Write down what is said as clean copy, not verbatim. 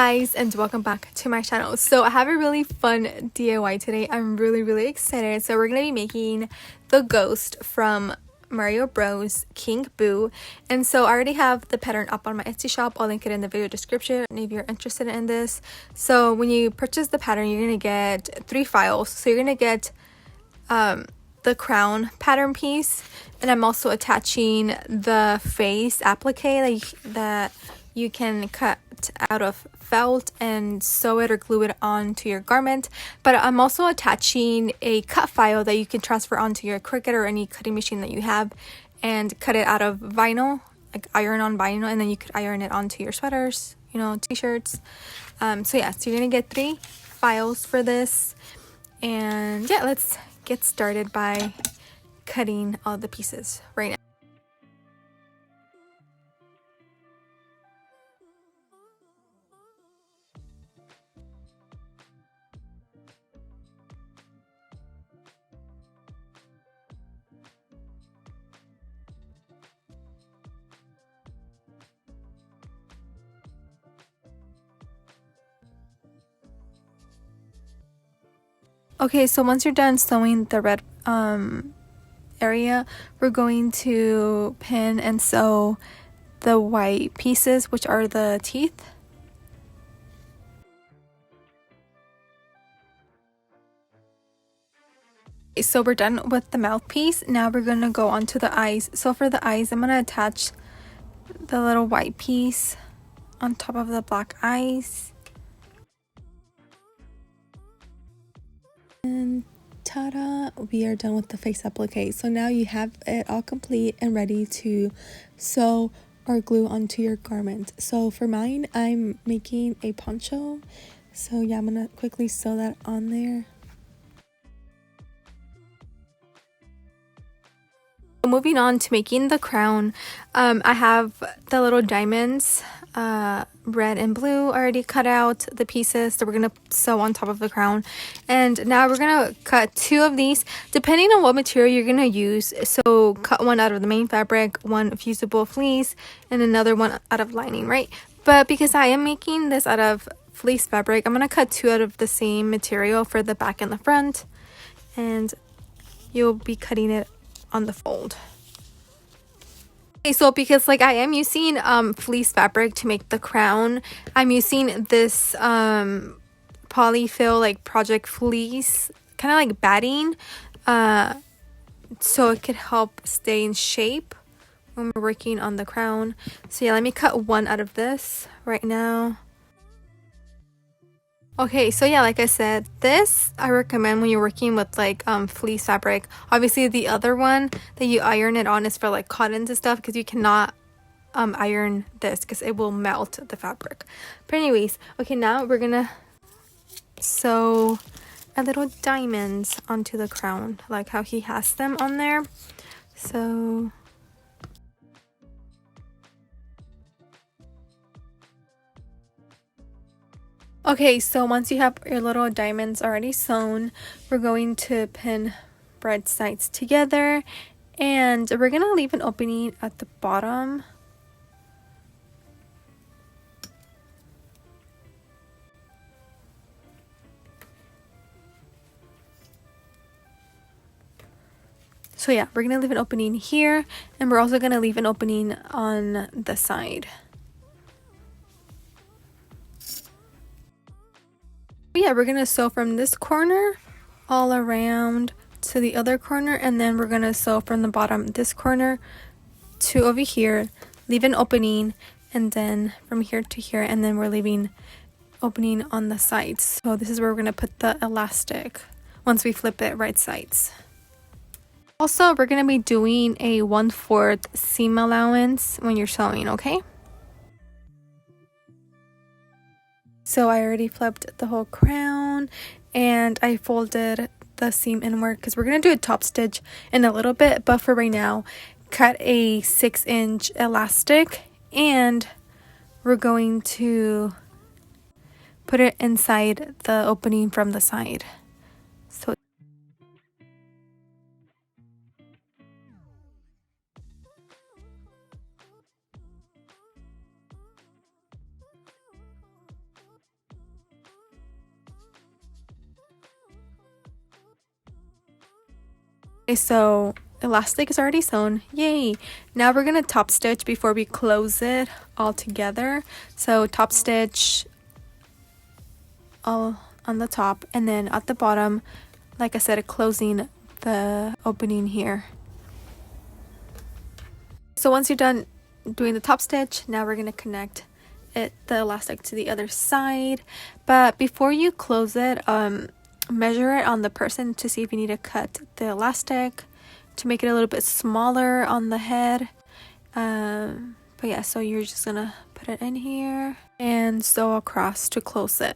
guys, and welcome back to my channel. So I have a really fun DIY today. I'm really excited. So we're gonna be making the ghost from Mario Bros. King Boo. And so I already have the pattern up on my Etsy shop. I'll link it in the video description if you're interested in this. So when you purchase the pattern, you're gonna get 3 files. So you're gonna get the crown pattern piece, and I'm also attaching the face applique that you can cut out of felt and sew it or glue it onto your garment. But I'm also attaching a cut file that you can transfer onto your Cricut or any cutting machine that you have and cut it out of vinyl, like iron on vinyl, and then you could iron it onto your sweaters, you know, t-shirts. So yeah, so you're gonna get 3 files for this, and yeah, let's get started by cutting all the pieces right now. Okay, so once you're done sewing the red area, we're going to pin and sew the white pieces, which are the teeth. Okay, so we're done with the mouthpiece. Now we're gonna go on to the eyes. So for the eyes, I'm gonna attach the little white piece on top of the black eyes. And ta-da, we are done with the face applique. So now you have it all complete and ready to sew or glue onto your garment. So for mine, I'm making a poncho. So yeah, I'm gonna quickly sew that on there. Moving on to making the crown, I have the little diamonds, red and blue, already cut out the pieces that we're gonna sew on top of the crown. And now we're gonna cut 2 of these depending on what material you're gonna use. So cut one out of the main fabric, one fusible fleece, and another one out of lining, right? But because I am making this out of fleece fabric, I'm gonna cut 2 out of the same material for the back and the front, and you'll be cutting it on the fold. Okay, so because like I am using fleece fabric to make the crown, I'm using this polyfill like project fleece, kind of like batting, so it could help stay in shape when we're working on the crown. So yeah, let me cut 1 out of this right now. Okay, so yeah, like I said, this I recommend when you're working with like fleece fabric. Obviously the other one that you iron it on is for like cottons and stuff, because you cannot iron this because it will melt the fabric. But anyways, okay, now we're gonna sew a little diamonds onto the crown, like how he has them on there. So okay, so once you have your little diamonds already sewn, we're going to pin both sides together, and we're gonna leave an opening at the bottom. So yeah, we're gonna leave an opening here, and we're also gonna leave an opening on the side. Yeah, we're gonna sew from this corner all around to the other corner, and then we're gonna sew from the bottom this corner to over here, leave an opening, and then from here to here, and then we're leaving opening on the sides. So this is where we're gonna put the elastic once we flip it right sides. Also, we're gonna be doing a 1/4 seam allowance when you're sewing, okay? So I already flipped the whole crown, and I folded the seam inward because we're going to do a top stitch in a little bit. But for right now, cut a 6-inch elastic, and we're going to put it inside the opening from the side. So Okay, so elastic is already sewn. Yay! Now we're gonna top stitch before we close it all together. So top stitch all on the top, and then at the bottom, like I said, closing the opening here. So once you're done doing the top stitch, now we're gonna connect the elastic to the other side. But before you close it, measure it on the person to see if you need to cut the elastic to make it a little bit smaller on the head. But yeah, so you're just gonna put it in here and sew across to close it.